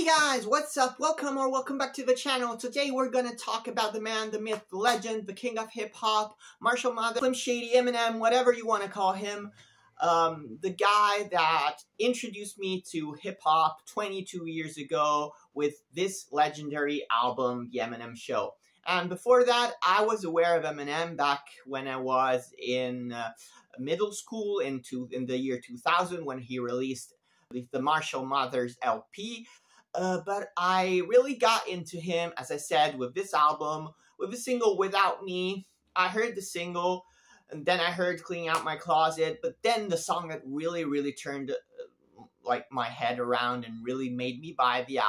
Hey guys, what's up? Welcome back to the channel. Today we're gonna talk about the man, the myth, the legend, the king of hip-hop, Marshall Mathers, Slim Shady, Eminem, whatever you want to call him. The guy that introduced me to hip-hop 22 years ago with this legendary album, The Eminem Show. And before that, I was aware of Eminem back when I was in middle school in the year 2000 when he released the Marshall Mathers LP. But I really got into him, as I said, with this album, with the single Without Me. I heard the single, and then I heard Cleaning Out My Closet, but then the song that really turned my head around and really made me buy the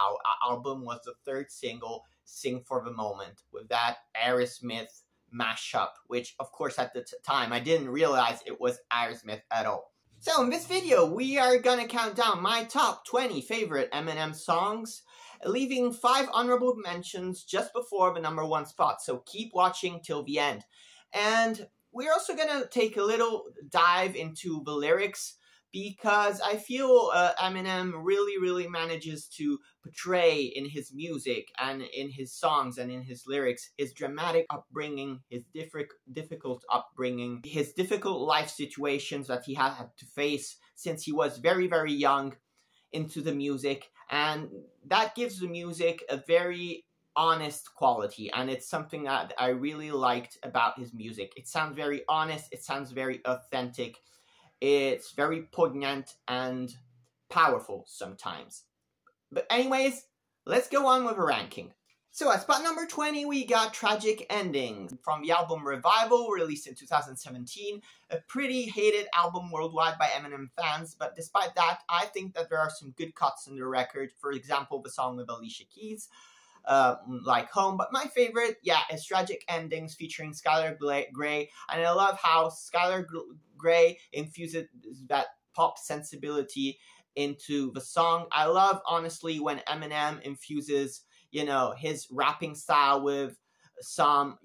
album was the third single, Sing for the Moment, with that Aerosmith mashup, which of course at the time I didn't realize it was Aerosmith at all. So in this video, we are gonna count down my top 20 favorite Eminem songs, leaving 5 honorable mentions just before the #1 spot, so keep watching till the end. And we're also gonna take a little dive into the lyrics, because I feel Eminem really manages to portray in his music and in his songs and in his lyrics his dramatic upbringing, his difficult upbringing, his difficult life situations that he had to face since he was very young into the music. And that gives the music a very honest quality, and it's something that I really liked about his music. It sounds very honest, it sounds very authentic. It's very poignant and powerful sometimes. But anyways, let's go on with a ranking. So at spot number 20, we got Tragic Endings from the album Revival, released in 2017. A pretty hated album worldwide by Eminem fans, but despite that, I think that there are some good cuts in the record. For example, the song with Alicia Keys, like Home. But my favorite, is Tragic Endings featuring Skylar Grey. And I love how Skylar Grey infuses that pop sensibility into the song. I love, honestly, when Eminem infuses, his rapping style with some,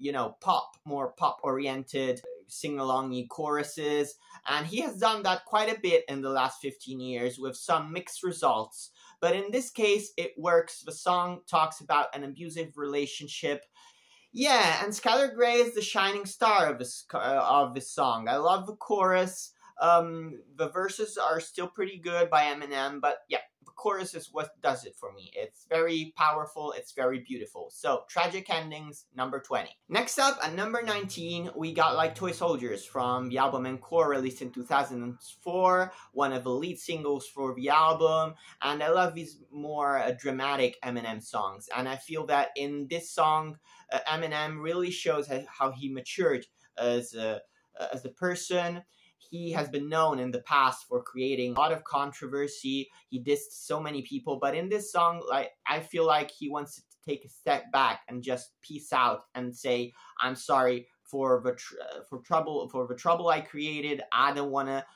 more pop-oriented sing-along-y choruses. And he has done that quite a bit in the last 15 years with some mixed results. But in this case, it works. The song talks about an abusive relationship. Yeah, and Skylar Grey is the shining star of this song. I love the chorus. The verses are still pretty good by Eminem, but yeah, the chorus is what does it for me. It's very powerful, it's very beautiful. So, Tragic Endings, number 20. Next up, at number 19, we got Like Toy Soldiers from the album Encore, released in 2004, one of the lead singles for the album, and I love these more dramatic Eminem songs, and I feel that in this song, Eminem really shows how he matured as a person. He has been known in the past for creating a lot of controversy. He dissed so many people, but in this song, I feel like he wants to take a step back and just peace out and say, "I'm sorry for the trouble I created. I don't want to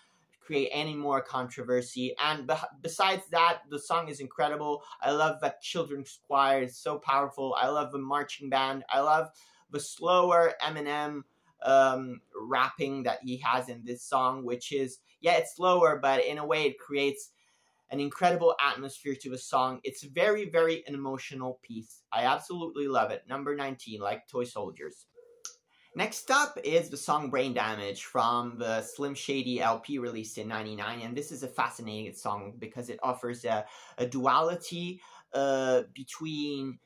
create any more controversy." And besides that, the song is incredible. I love that children's choir is so powerful. I love the marching band. I love the slower Eminem rapping that he has in this song, which is, it's slower, but in a way it creates an incredible atmosphere to the song. It's very an emotional piece. I absolutely love it. Number 19, Like Toy Soldiers. Next up is the song Brain Damage from the Slim Shady LP released in '99, and this is a fascinating song because it offers a duality between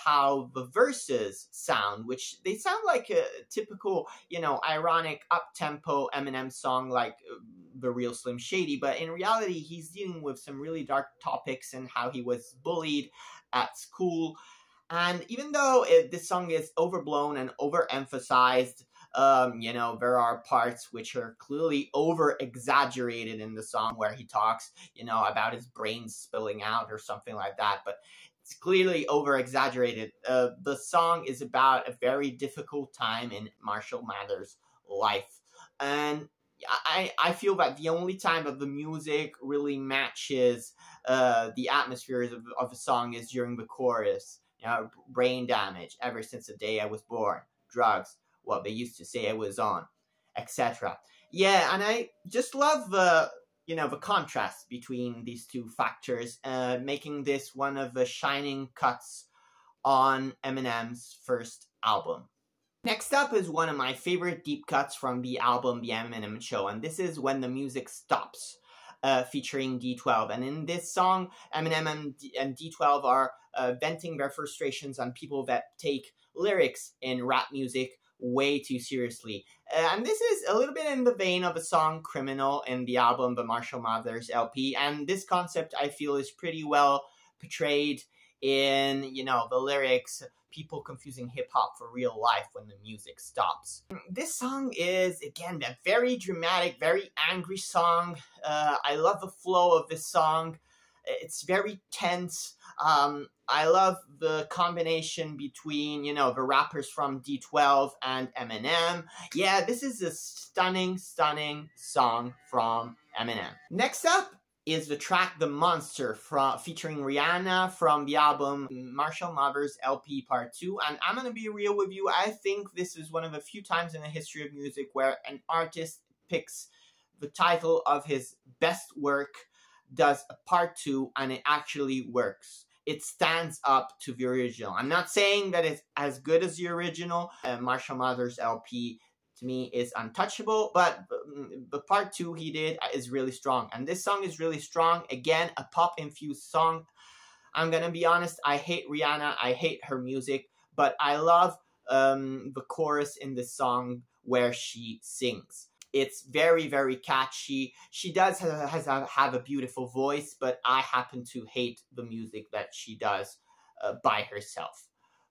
how the verses sound, which they sound like a typical, ironic up-tempo Eminem song like the real Slim Shady, but in reality, he's dealing with some really dark topics and how he was bullied at school. And even though this song is overblown and overemphasized, there are parts which are clearly over-exaggerated in the song where he talks, about his brain spilling out or something like that, but it's clearly over-exaggerated. The song is about a very difficult time in Marshall Mathers' life. And I feel that the only time that the music really matches the atmosphere of the song is during the chorus. Brain damage, ever since the day I was born. Drugs, what they used to say I was on, etc. Yeah, and I just love you know, the contrast between these two factors, making this one of the shining cuts on Eminem's first album. Next up is one of my favorite deep cuts from the album The Eminem Show, and this is When the Music Stops, featuring D12. And in this song, Eminem and D12 are venting their frustrations on people that take lyrics in rap music way too seriously. And this is a little bit in the vein of a song Criminal in the album The Marshall Mathers LP, and this concept I feel is pretty well portrayed in, you know, the lyrics, people confusing hip-hop for real life when the music stops. This song is, again, a very dramatic, very angry song. I love the flow of this song. It's very tense. I love the combination between, you know, the rappers from D12 and Eminem. Yeah, this is a stunning, stunning song from Eminem. Next up is the track The Monster featuring Rihanna from the album Marshall Mathers LP Part 2. And I'm going to be real with you, I think this is one of the few times in the history of music where an artist picks the title of his best work, does a Part 2, and it actually works. It stands up to the original. I'm not saying that it's as good as the original. Marshall Mathers LP to me is untouchable, but the Part 2 he did is really strong. And this song is really strong. Again, a pop-infused song. I'm gonna be honest, I hate Rihanna, I hate her music, but I love the chorus in this song where she sings. It's very, very catchy. She does have a beautiful voice, but I happen to hate the music that she does by herself.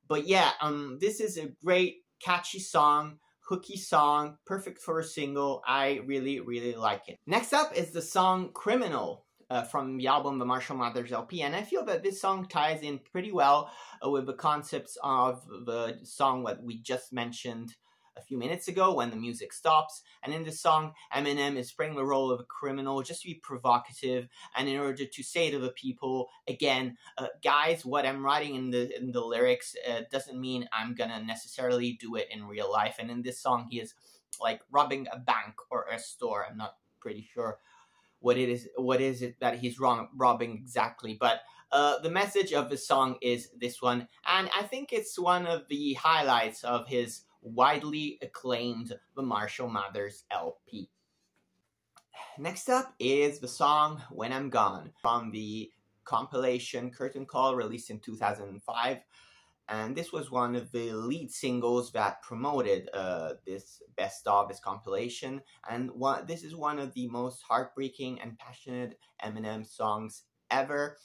But yeah, this is a great, catchy song, hooky song, perfect for a single. I really, really like it. Next up is the song Criminal from the album The Marshall Mathers LP, and I feel that this song ties in pretty well with the concepts of the song that we just mentioned a few minutes ago, When the Music Stops. And in this song, Eminem is playing the role of a criminal just to be provocative, and in order to say to the people, again, guys, what I'm writing in the lyrics doesn't mean I'm gonna necessarily do it in real life. And in this song, he is like robbing a bank or a store. I'm not pretty sure what is it that he's robbing exactly, but the message of the song is this one, and I think it's one of the highlights of his widely acclaimed The Marshall Mathers LP. Next up is the song When I'm Gone from the compilation Curtain Call, released in 2005. And this was one of the lead singles that promoted this best of, this compilation. And this is one of the most heartbreaking and passionate Eminem songs ever.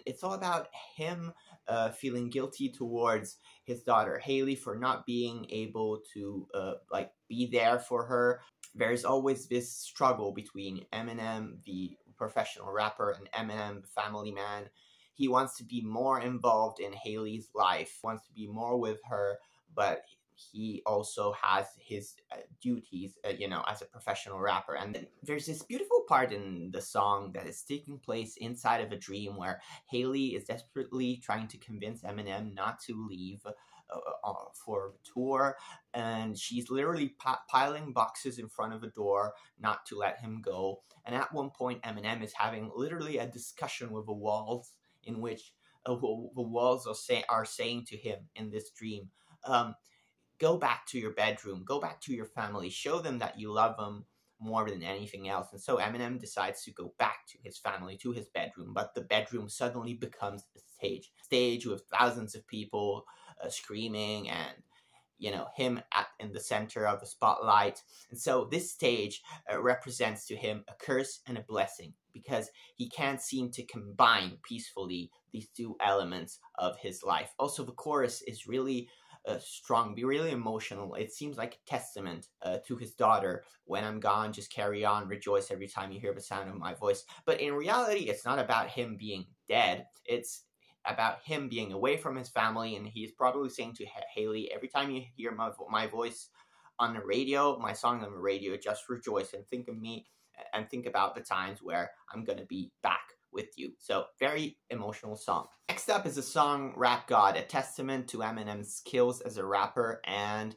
It's all about him feeling guilty towards his daughter Haley for not being able to be there for her. There's always this struggle between Eminem, the professional rapper, and Eminem, the family man. He wants to be more involved in Haley's life, wants to be more with her, but he also has his duties, as a professional rapper. And there's this beautiful part in the song that is taking place inside of a dream where Haley is desperately trying to convince Eminem not to leave for a tour, and she's literally piling boxes in front of a door not to let him go. And at one point, Eminem is having literally a discussion with the walls, in which the walls are saying to him in this dream, go back to your bedroom, go back to your family, show them that you love them more than anything else. And so Eminem decides to go back to his family, to his bedroom, but the bedroom suddenly becomes a stage with thousands of people screaming, and him in the center of the spotlight. And so this stage represents to him a curse and a blessing, because he can't seem to combine peacefully these two elements of his life. Also, the chorus is really strong, really emotional. It seems like a testament to his daughter. When I'm gone, just carry on, rejoice every time you hear the sound of my voice. But in reality, it's not about him being dead. It's about him being away from his family, and he's probably saying to Haley, every time you hear my voice on the radio, my song on the radio, just rejoice and think of me, and think about the times where I'm going to be back with you. So, very emotional song. Next up is the song Rap God, a testament to Eminem's skills as a rapper, and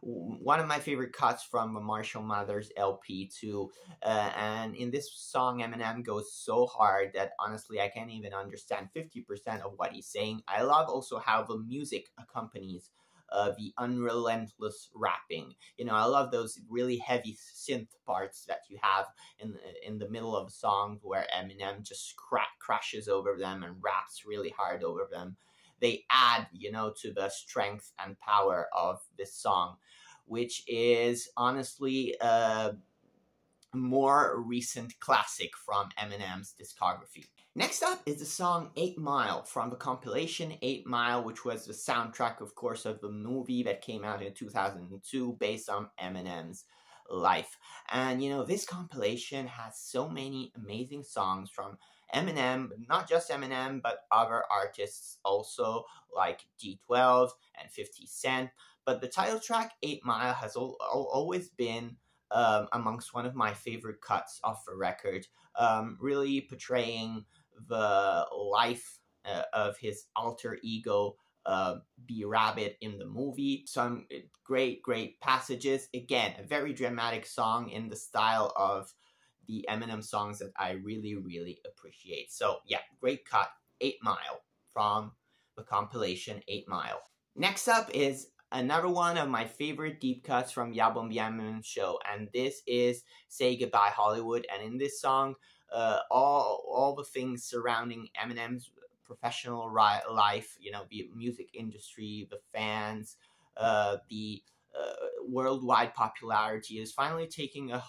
one of my favorite cuts from the Marshall Mathers LP too. And in this song, Eminem goes so hard that honestly I can't even understand 50% of what he's saying. I love also how the music accompanies the unrelentless rapping. You know, I love those really heavy synth parts that you have in the middle of a song where Eminem just crashes over them and raps really hard over them. They add, you know, to the strength and power of this song, which is honestly a more recent classic from Eminem's discography. Next up is the song 8 Mile from the compilation 8 Mile, which was the soundtrack, of course, of the movie that came out in 2002 based on Eminem's life. And, you know, this compilation has so many amazing songs from Eminem, not just Eminem, but other artists also, like D12 and 50 Cent. But the title track 8 Mile has always been amongst one of my favorite cuts off the record, really portraying the life of his alter ego, B-Rabbit, in the movie. Some great passages. Again, a very dramatic song in the style of the Eminem songs that I really appreciate. So yeah, great cut, 8 Mile from the compilation 8 Mile. Next up is another one of my favorite deep cuts from the album The Eminem Show, and this is Say Goodbye Hollywood. And in this song, all the things surrounding Eminem's professional life, you know, the music industry, the fans, the worldwide popularity is finally taking a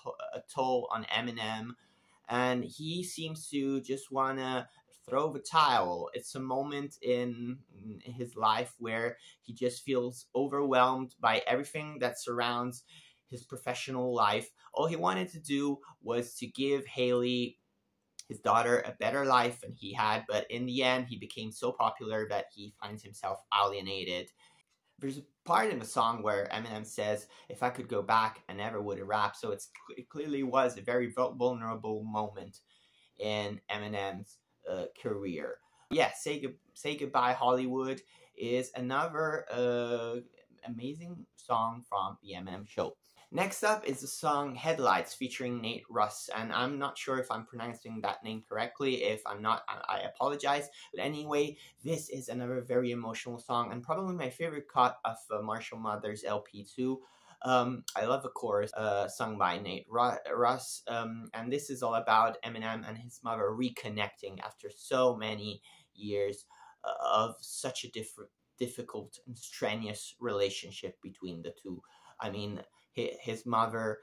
toll on Eminem, and he seems to just want to throw the towel. It's a moment in his life where he just feels overwhelmed by everything that surrounds his professional life. All he wanted to do was to give Haley, his daughter, a better life than he had, but in the end he became so popular that he finds himself alienated. There's a part in the song where Eminem says, "If I could go back, I never would have rapped." So it clearly was a very vulnerable moment in Eminem's career. Yeah, Say Goodbye Hollywood is another amazing song from the Eminem Show. Next up is the song Headlights featuring Nate Ruess, and I'm not sure if I'm pronouncing that name correctly. If I'm not, I apologize. But anyway, this is another very emotional song, and probably my favorite cut of Marshall Mathers LP too. I love the chorus sung by Nate Ruess, and this is all about Eminem and his mother reconnecting after so many years of such a difficult and strenuous relationship between the two. I mean, his mother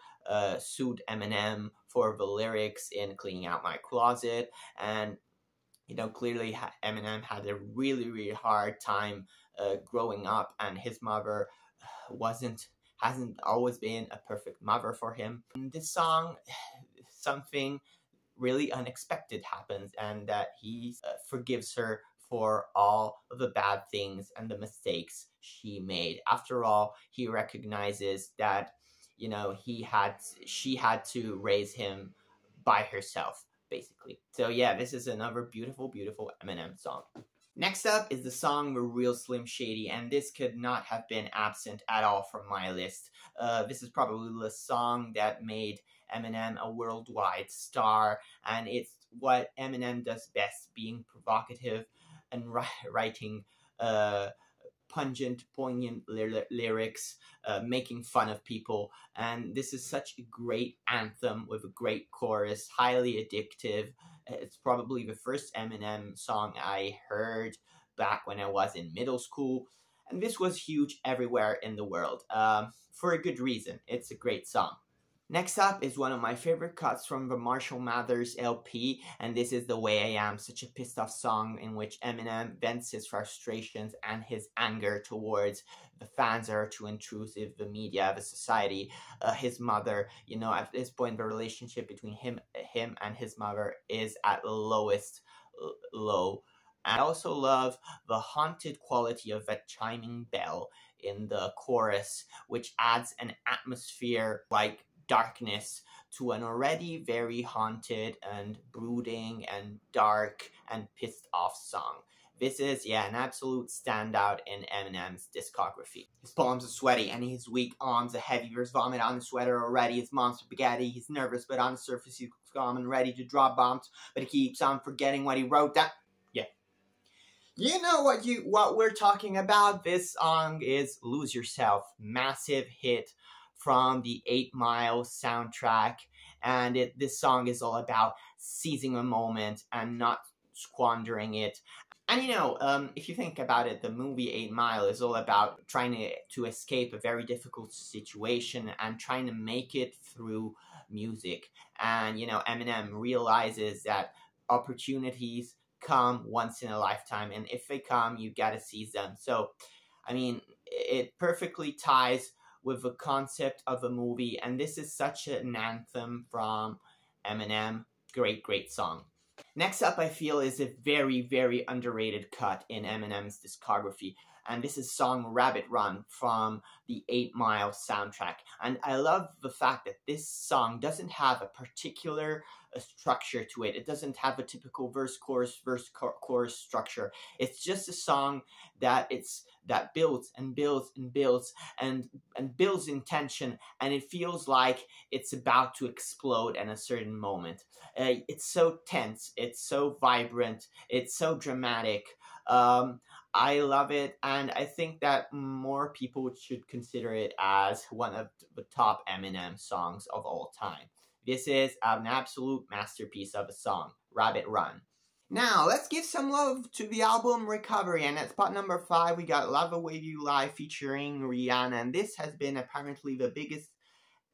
sued Eminem for the lyrics in Cleaning Out My Closet, and you know, clearly Eminem had a really hard time growing up, and his mother hasn't always been a perfect mother for him. In this song, something really unexpected happens, and that he forgives her for all of the bad things and the mistakes she made. After all, he recognizes that, you know, she had to raise him by herself, basically. So yeah, this is another beautiful Eminem song. Next up is the song The Real Slim Shady, and this could not have been absent at all from my list. This is probably the song that made Eminem a worldwide star, and it's what Eminem does best, being provocative and writing pungent, poignant lyrics, making fun of people. And this is such a great anthem with a great chorus, highly addictive. It's probably the first Eminem song I heard back when I was in middle school, and this was huge everywhere in the world, for a good reason. It's a great song. Next up is one of my favorite cuts from the Marshall Mathers LP, and this is The Way I Am, such a pissed off song in which Eminem vents his frustrations and his anger towards the fans that are too intrusive, the media, the society, his mother. You know, at this point, the relationship between him and his mother is at the lowest low. I also love the haunted quality of that chiming bell in the chorus, which adds an atmosphere like darkness to an already very haunted and brooding and dark and pissed off song. This is, yeah, an absolute standout in Eminem's discography. His palms are sweaty and his weak arms are heavy. There's vomit on the sweater already. His mom's spaghetti. He's nervous, but on the surface he's calm and ready to drop bombs. But he keeps on forgetting what he wrote down. Yeah. You know what we're talking about. This song is Lose Yourself. Massive hit from the 8 Mile soundtrack. And this song is all about seizing a moment and not squandering it. And you know, if you think about it, the movie 8 Mile is all about trying to escape a very difficult situation and trying to make it through music. And you know, Eminem realizes that opportunities come once in a lifetime, and if they come, you gotta seize them. So, I mean, it perfectly ties with the concept of a movie, and this is such an anthem from Eminem. Great song. Next up, I feel, is a very, very underrated cut in Eminem's discography, and this is song Rabbit Run from the 8 Mile soundtrack. And I love the fact that this song doesn't have a particular structure to it. It doesn't have a typical verse, chorus, chorus structure. It's just a song that builds and builds and builds and builds in tension, and it feels like it's about to explode at a certain moment. It's so tense, it's so vibrant, it's so dramatic. I love it, and I think that more people should consider it as one of the top Eminem songs of all time. This is an absolute masterpiece of a song, Rabbit Run. Now, let's give some love to the album Recovery, and at spot number 5, we got Love the Way You Lie featuring Rihanna, and this has been apparently the biggest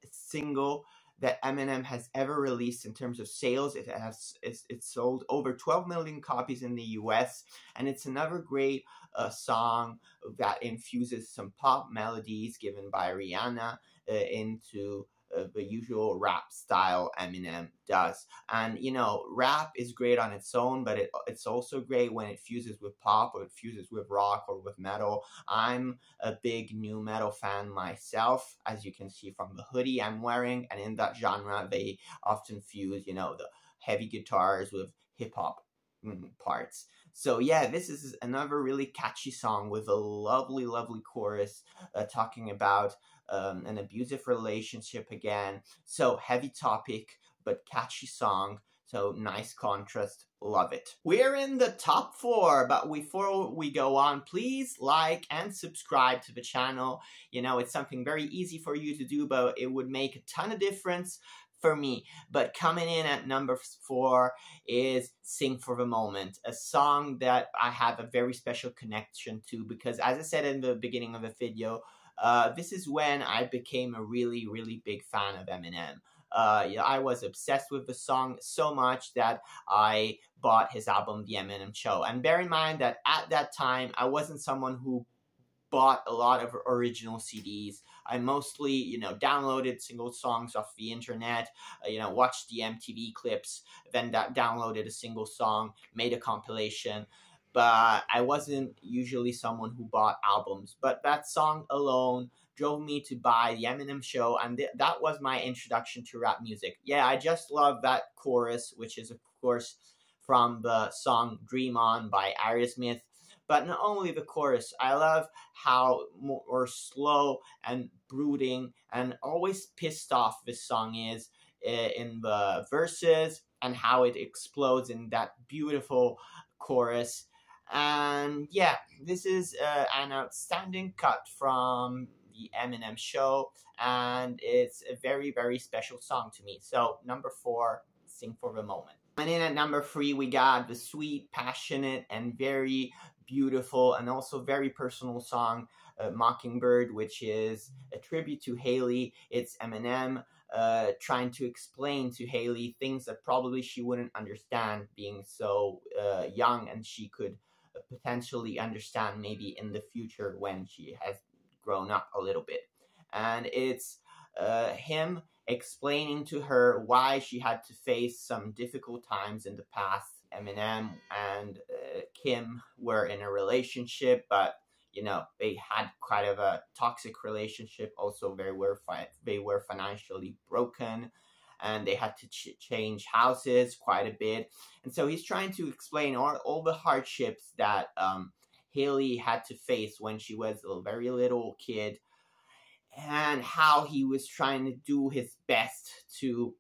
single that Eminem has ever released in terms of sales. It's sold over 12 million copies in the US, and it's another great song that infuses some pop melodies given by Rihanna into the usual rap style Eminem does. And you know, rap is great on its own, but it's also great when it fuses with pop, or it fuses with rock, or with metal. I'm a big new metal fan myself, as you can see from the hoodie I'm wearing, and in that genre they often fuse, you know, the heavy guitars with hip-hop parts. So yeah, this is another really catchy song with a lovely chorus talking about an abusive relationship again. So heavy topic, but catchy song. So nice contrast. Love it. We're in the top 4, but before we go on, please like and subscribe to the channel. You know, it's something very easy for you to do, but it would make a ton of difference for me. But coming in at number 4 is Sing for the Moment, a song that I have a very special connection to, because as I said in the beginning of the video, this is when I became a really big fan of Eminem. I was obsessed with the song so much that I bought his album, The Eminem Show. And bear in mind that at that time, I wasn't someone who bought a lot of original CDs. I mostly, you know, downloaded single songs off the internet, you know, watched the MTV clips, then downloaded a single song, made a compilation. But I wasn't usually someone who bought albums. But that song alone drove me to buy The Eminem Show, and that was my introduction to rap music. Yeah, I just love that chorus, which is, of course, from the song Dream On by Aerosmith. But not only the chorus, I love how more slow and brooding and always pissed off this song is in the verses, and how it explodes in that beautiful chorus. And yeah, this is an outstanding cut from The Eminem Show, and it's a very special song to me. So number 4, Sing for the Moment. And in at number 3, we got the sweet, passionate, and very beautiful and also very personal song, Mockingbird, which is a tribute to Haley. It's Eminem trying to explain to Haley things that probably she wouldn't understand, being so young, and she could potentially understand maybe in the future when she has grown up a little bit. And it's him explaining to her why she had to face some difficult times in the past. Eminem and Kim were in a relationship, but you know, they had quite of a toxic relationship. Also, they were financially broken, and they had to change houses quite a bit. And so he's trying to explain all the hardships that Haley had to face when she was a very little kid, and how he was trying to do his best to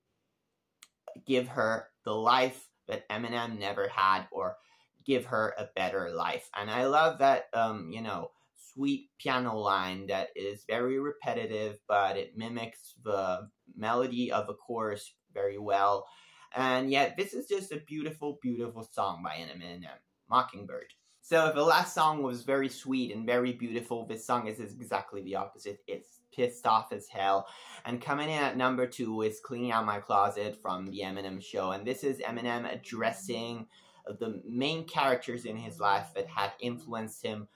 give her the life that Eminem never had, or give her a better life. And I love that, you know, sweet piano line that is very repetitive, but it mimics the melody of a chorus very well. And yet, this is just a beautiful, beautiful song by Eminem, Mockingbird. So if the last song was very sweet and very beautiful, this song is exactly the opposite. It's pissed off as hell. And coming in at number 2 is Cleaning Out My Closet from the Eminem Show. And this is Eminem addressing the main characters in his life that had influenced him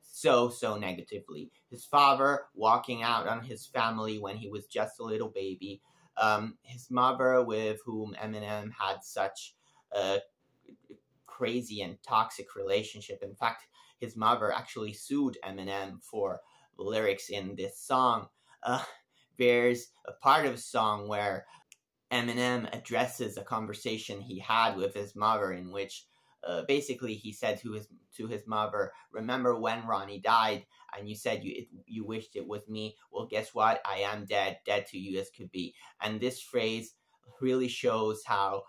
so negatively. His father walking out on his family when he was just a little baby. His mother, with whom Eminem had such a crazy and toxic relationship. In fact, his mother actually sued Eminem for the lyrics in this song. There's a part of the song where Eminem addresses a conversation he had with his mother, in which basically he said to his mother, "Remember when Ronnie died and you said you wished it was me? Well, guess what? I am dead to you as could be." And this phrase really shows how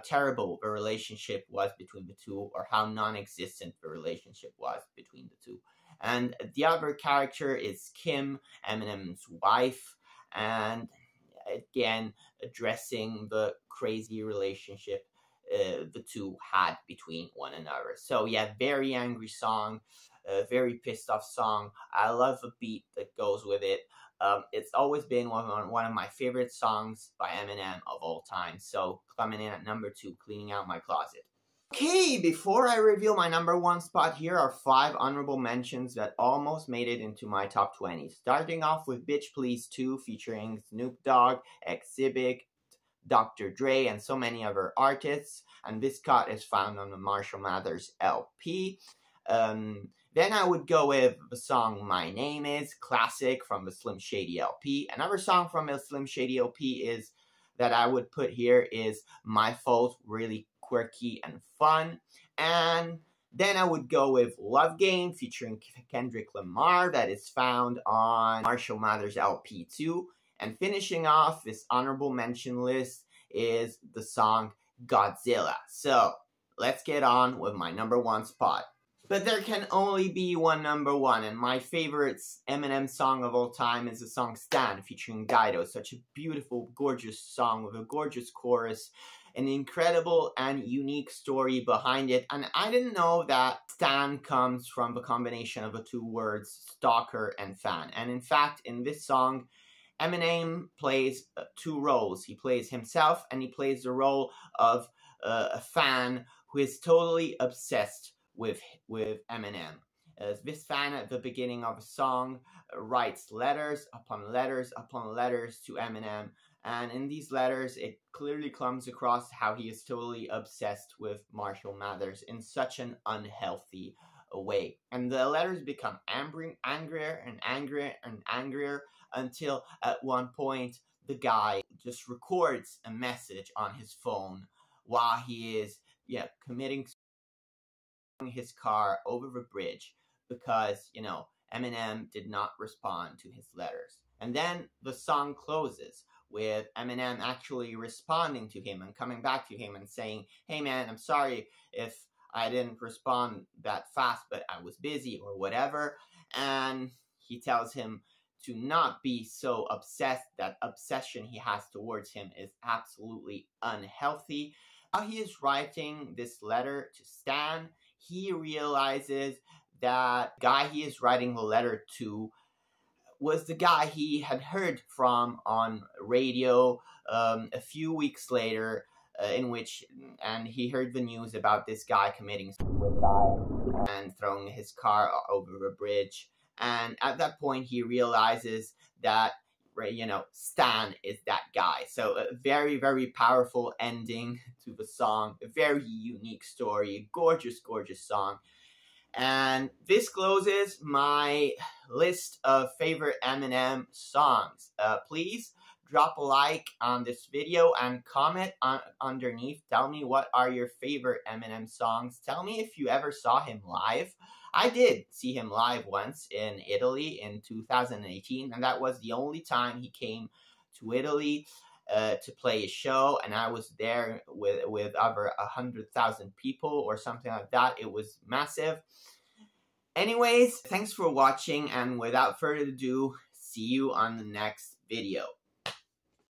terrible the relationship was between the two, or how non-existent the relationship was between the two. And the other character is Kim, Eminem's wife, and again addressing the crazy relationship the two had between one another. So yeah, very angry song, very pissed off song. I love the beat that goes with it. It's always been one of my favorite songs by Eminem of all time. So coming in at number 2, Cleaning Out My Closet. Okay, before I reveal my number 1 spot, here are 5 honorable mentions that almost made it into my top 20. Starting off with Bitch Please 2, featuring Snoop Dogg, Exhibit, Dr. Dre, and so many other artists. And this cut is found on the Marshall Mathers LP. Then I would go with the song My Name Is, classic from the Slim Shady LP. Another song from the Slim Shady LP is that I would put here is My Fault, really quirky and fun. And then I would go with Love Game featuring Kendrick Lamar, that is found on Marshall Mathers LP 2. And finishing off this honorable mention list is the song Godzilla. So let's get on with my number 1 spot. But there can only be one number 1, and my favorite Eminem song of all time is the song Stan featuring Dido. Such a beautiful, gorgeous song with a gorgeous chorus, an incredible and unique story behind it. And I didn't know that Stan comes from the combination of the 2 words stalker and fan. And in fact, in this song, Eminem plays 2 roles. He plays himself, and he plays the role of a fan who is totally obsessed with Eminem. This fan at the beginning of a song writes letters upon letters upon letters to Eminem, and in these letters it clearly comes across how he is totally obsessed with Marshall Mathers in such an unhealthy way. And the letters become angrier and angrier and angrier, until at one point the guy just records a message on his phone while he is committing his car over the bridge, because, you know, Eminem did not respond to his letters. And then the song closes with Eminem actually responding to him and coming back to him and saying, "Hey man, I'm sorry if I didn't respond that fast, but I was busy," or whatever. And he tells him to not be so obsessed. That obsession he has towards him is absolutely unhealthy. While he is writing this letter to Stan, he realizes that the guy he is writing the letter to was the guy he had heard from on radio a few weeks later, and he heard the news about this guy committing suicide and throwing his car over a bridge. And at that point, he realizes that, you know, Stan is that guy. So a very, very powerful ending to the song. A very unique story. A gorgeous, gorgeous song. And this closes my list of favorite Eminem songs. Please drop a like on this video and comment underneath. Tell me what are your favorite Eminem songs. Tell me if you ever saw him live. I did see him live once in Italy in 2018, and that was the only time he came to Italy to play a show, and I was there with over 100,000 people or something like that. It was massive. Anyways, thanks for watching, and without further ado, see you on the next video.